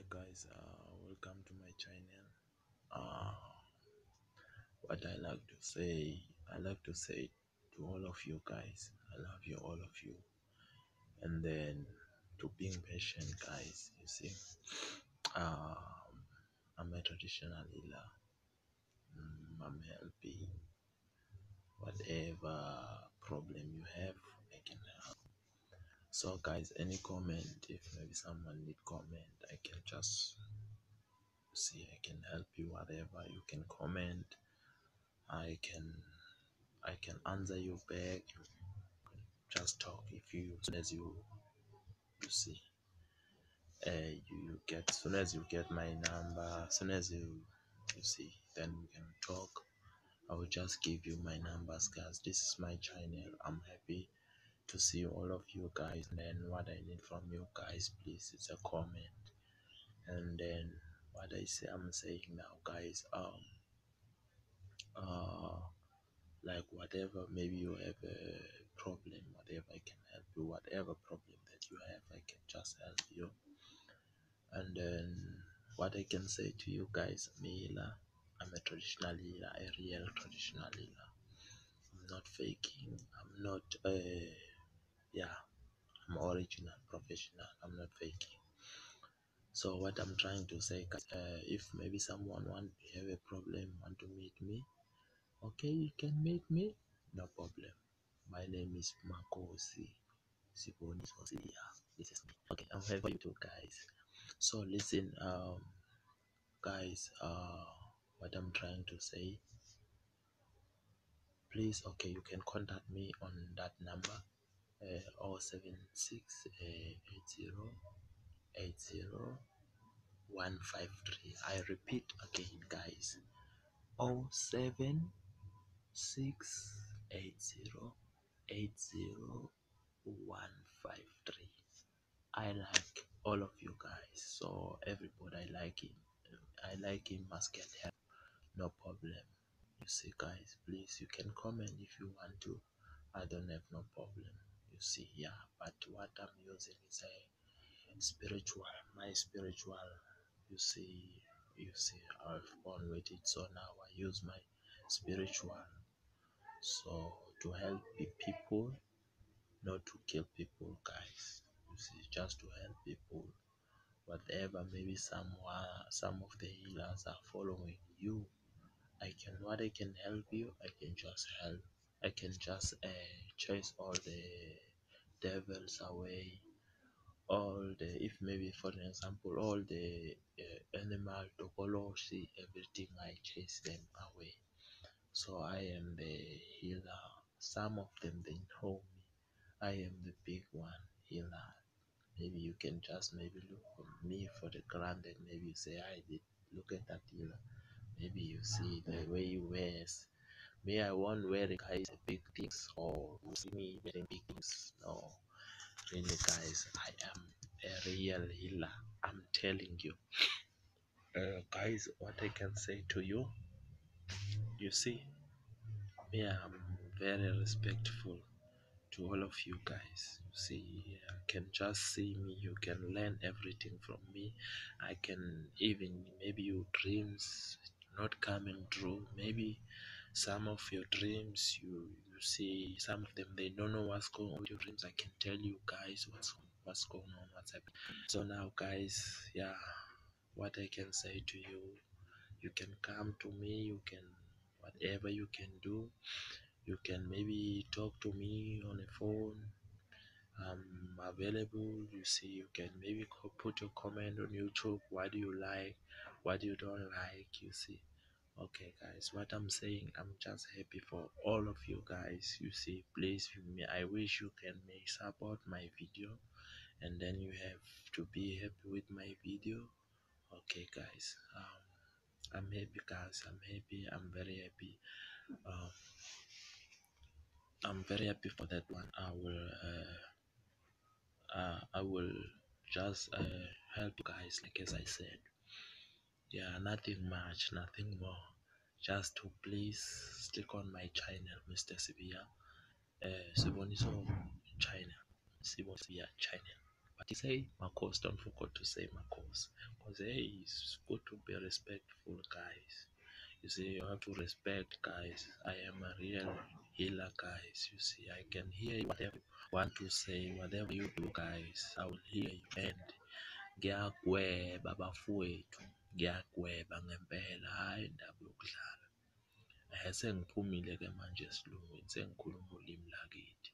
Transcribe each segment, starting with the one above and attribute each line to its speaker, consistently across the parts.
Speaker 1: Guys, welcome to my channel. uh what I like to say to all of you guys, I love you, all of you. And then to being patient, guys, you see. I'm a traditional healer. I'm helping whatever problem you have, I can help. So guys, any comment, if maybe someone need comment, I can just see, I can help you. Whatever you can comment, I can answer you back. Just talk. If you, as soon as you see, you get, as soon as you get my number, as soon as you see, then we can talk. I will just give you my numbers, guys. This is my channel. I'm happy to see all of you guys. And then what I need from you guys, please, is a comment. And then what I'm saying now, guys, like whatever, maybe you have a problem, whatever, I can help you. Whatever problem that you have, I can just help you. And then what I can say to you guys, I'm a healer. I'm a traditional healer, a real traditional healer. I'm not faking. I'm not yeah, I'm original professional. I'm not faking. So what I'm trying to say, guys, if maybe someone want have a problem, want to meet me, okay, you can meet me, no problem. My name is Makosi Siboni. Yeah, this is me. Okay, I'm here for you too, guys. So listen, guys, what I'm trying to say, please, okay, you can contact me on that number, 076 153. I repeat again, guys, 076 I like all of you guys. So everybody, I like him must get help, no problem. You see, guys, please, you can comment if you want to. I don't have no problem. You see, yeah, but what I'm using is a spiritual, my spiritual. You see, I've gone with it, so now I use my spiritual, so to help people, not to kill people, guys. You see, just to help people. Whatever, maybe some of the healers are following you, what I can help you, I can just help. I can just chase all the devils away, all the, if maybe for example, all the animal topology, everything, I chase them away. So I am the healer. Some of them, they know me. I am the big one healer. Maybe you can just maybe look for me for the granted. Maybe you say, I did look at that healer. Maybe you see the way you wear. Me, I won't wear, guys, big things, or you see me wearing big things. No, really, guys, I am a real healer. I'm telling you. Guys, what I can say to you, you see, me, I'm very respectful to all of you guys. You see, you can just see me, you can learn everything from me. I can even, maybe your dreams not coming true, maybe some of your dreams, you see some of them, they don't know what's going on with your dreams. I can tell you guys what's going on, what's happening. So now, guys, yeah, what I can say to you, you can come to me, you can, whatever you can do, you can maybe talk to me on the phone. I'm available. You see, you can maybe put your comment on YouTube. What do you like, what you don't like, you see. Okay, guys, what I'm saying, I'm just happy for all of you guys. You see, please, I wish you can may support my video, and then you have to be happy with my video. Okay, guys, I'm happy, guys. I'm happy. I'm very happy. um, I'm very happy for that one. I will just help you guys, like as I said. Yeah, nothing much, nothing more. Just to please stick on my channel, Mr. Sibia. Siboniso channel. Siboniso channel. But you say Makos, don't forget to say Makos. Because hey, it's good to be respectful, guys. You see, you have to respect, guys. I am a real healer, guys. You see, I can hear you, whatever you want to say, whatever you do, guys. I will hear you. And ngiyagweba bafowethu, ngiyagweba ngempela, hayi indaba yokudlala. Sengiphumile-ke manje esilungwini, sengikhuluma ulimi lakithi.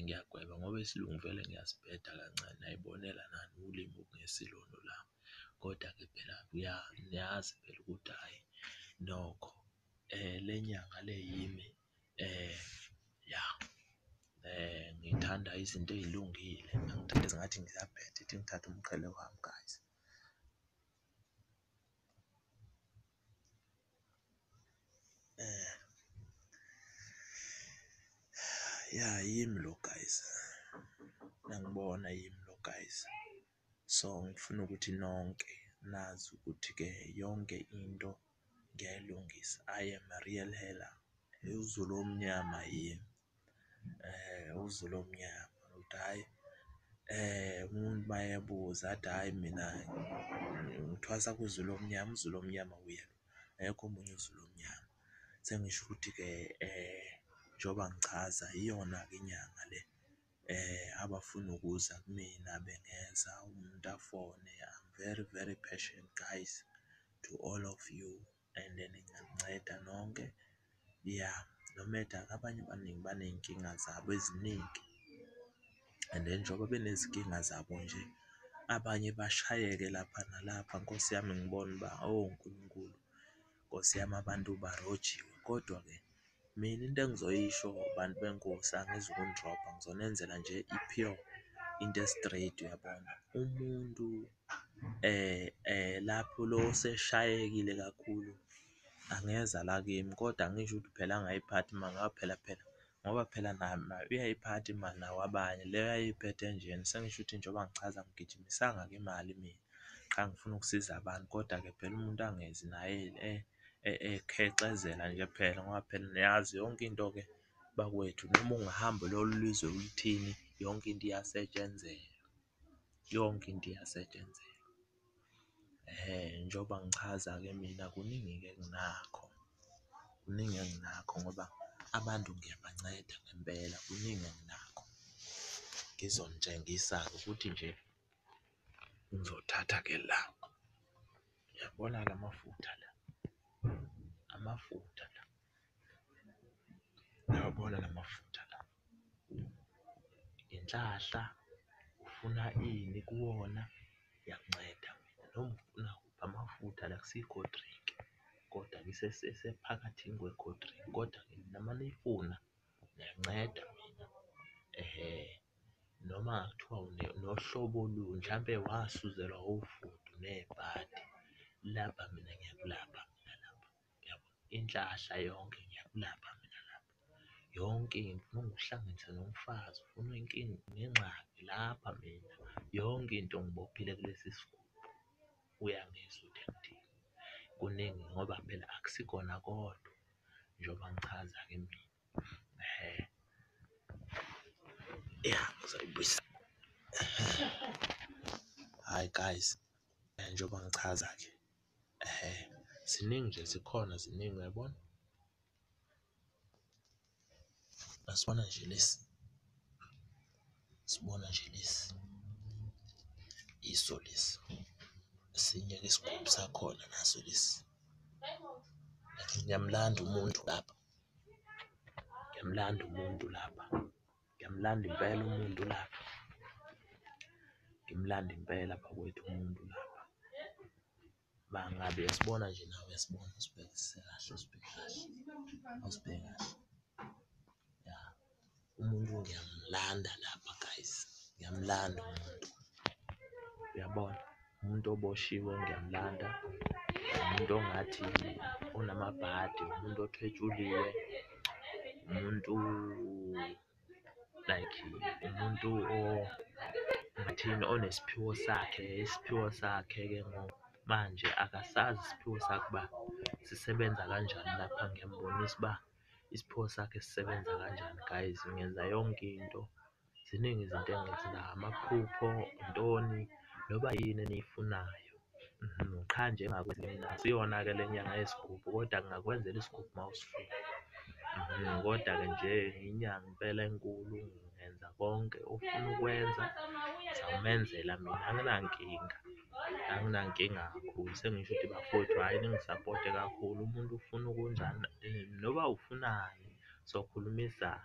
Speaker 1: Ngiyagweba ngoba isilungu vele ngiyasibheda kancane, ayibonela nani ulimi okungesilona lami. Kodwa-ke phela niyazi phela ukuthi hhayi nokho le nyanga le yimi ya ngithanda izinto ey'lungile, angithandi ezingathi ngiyabheda, ithi ngithathe umqhele wami, guys. Ya yimi lo, guys, nangibona yimi lo, guys. So ngifuna ukuthi nonke nazi ukuthi-ke yonke into ngiyayilungisa. I am a real healer. Uzulomnyama yimi, uzulomnyama. Ukuthi hhayi umuntu mayebuza athi hhayi mina ngithwasa kuzulomnyama, uzulomnyama uyena, akekho omunye uzulomnyama. Sengisho ukuthi-ke njengoba ngichaza iyona-ke inyanga le abafuna ukuza kumina bengeza umuntu afone. I'm very very patient, guys, to all of you, and then nginganceda nonke. Ya noma abanye abaningi baney'nkinga zabo eziningi, and then njengoba benezinkinga zabo nje, abanye bashayeke lapha nalapha. Nkosi yami ngibona uba oh Nkulunkulu, Nkosi yami, abantu barojiwe. Kodwa-ke mina into engizoyisho bantu benkosi, angizukundropha, ngizonenzela nje i-pure into e-straight, uyabona. Umuntu lapho lo oseshayekile kakhulu angeza la kimi, kodwa angisho ukuthi phela angayiphathi imali ngoba phela uyayiphatha imali nawo abanye, leyo ayiphethe njena. Sengisho ukuthi njengoba ngichaza, ngigijimisanga-ke imali mina, qha ngifuna ukusiza abantu. Kodwa-ke phela umuntu angezi naye ekhexezela nje phela, ngoba phela niyazi yonke into-ke bakwethu, noma ungahamba lolu lizwe uluthini, yonke into iyasetshenzela, yonke into iyasetshenzela. Njengoba ngichaza-ke mina kuningi-ke enginakho, kuningi enginakho, ngoba abantu ngiyabanceda ngempela, kuningi enginakho. Ngizonitshengisa-ke ukuthi nje ngizothatha-ke la, uyabona la mafutha la, amafutha la, uyawabona la mafutha la, inhlahla, ufuna ini kuwona, yakunceda mina. Noma ufuna amafutha la, akusikho drink, kodwa isephakathini kwe-cold drink, kodwa-ke noma niyifuna ngiyanceda mina. Noma kungathiwa nohlobo luni, mhlampe wasuzelwa ufudu nebhadi, lapha mina ngiyakulapha mina lapha, yabo. Inhlahla yonke ngiyakulapha mina lapha, yonke into. Uma nguhlanganisa nomfazi, ufuna inkinga nengxaki, lapha mina yonke into ngibophile kulesi sigubhu, uyangizwa ukuthi ngithini. Kuningi ngoba phela akusikona kodwa, njengoba ngichaza-ke mina. Ya ngizayibuyisa. Hhayi guys, njengoba ngichaza-ke ziningi nje, zikhona ziningi, uyabona. Asibona nje lesi, sibona nje lesi, iso lesi, esinye-ke isigubhu sakhona naso lesi. Ngiyamlanda umuntu lapha, ngiyamlanda umuntu lapha, ngiyamlanda impela umuntu lapha, ngimlanda impela bakwethu umuntu lapha. Bangabe uyasibona nje nawe, uyasibona, usibhekisise kahle, usibheke kahle, awusibheke kahle. Ya umuntu ngiyamlanda lapha, guys, ngiyamlanda umuntu, uyabona. Umuntu oboshiwe ngiyamlanda, umuntu ongathi unamabhadi, umuntu othwetshuliwe, umuntu like umuntu ongathini, onesiphiwo sakhe. Isiphiwo sakhe-ke manje akasazi isiphiwo sakhe uba sisebenza kanjani lapha. Ngiyambonisa uba isiphiwo sakhe sisebenza kanjani, guys. Ngenza yonke into ziningi izinto engizenzayo, amaphupho, ntoni, noba yini eniyifunayo. Qha nje engakwenzi mina akusiyona-ke le nyanga yesigubhu, kodwa ngingakwenzela isigubhu uma usifuna. Kodwa-ke nje inyanga impela enkulu, ngenza konke ofuna ukwenza ngizawumenzela mina, anginankinga, anginankinga kakhulu. Sengisho ukuthi bafowethu hhayi ningisapote kakhulu, umuntu ufuna ukunjani noba ufunani sokhulumisana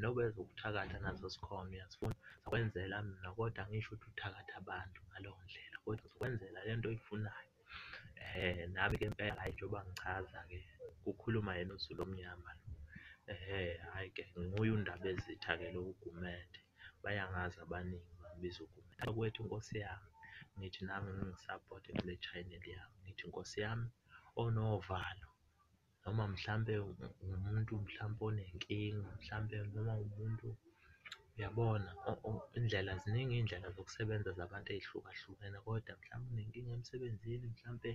Speaker 1: noba ezokuthakatha nazo zikhona, uyazifuna ngizokwenzela mina, kodwa angisho ukuthi uthakatha abantu ngaleyo ndlela, kodwa ngizokwenzela le nto oyifunayo. Nami-ke impela hhayi njengoba ngichaza-ke kukhuluma yena uZulomnyama lo. Hhayi-ke nguye uNdabezitha-ke lo uGumede, bayangazi abaningi bambiza uGumede. Bakwethu Nkosi yami, ngithi nami ngingisapote kule channel yami, ngithi Nkosi yami onovalo, noma mhlampe umuntu mhlampe onenkinga, mhlampe noma umuntu uyabona indlela, ziningi iy'ndlela zokusebenza zabantu ey'hlukahlukene, kodwa mhlawumbe unenkinga emsebenzini, mhlampe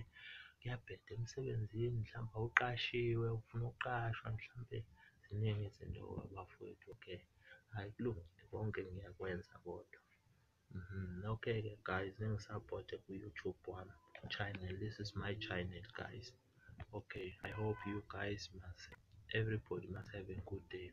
Speaker 1: kuyabheda emsebenzini, mhlawumbe awuqashiwe ufuna ukuqashwa, mhlampe ziningi izinto bafowethu-ke. Hhayi kulungile konke ngiyakwenza kodwa. Okay-ke guys, ningisapote ku-YouTube wami channel. This is my channel guys. Okay, I hope you guys everybody must have a good day.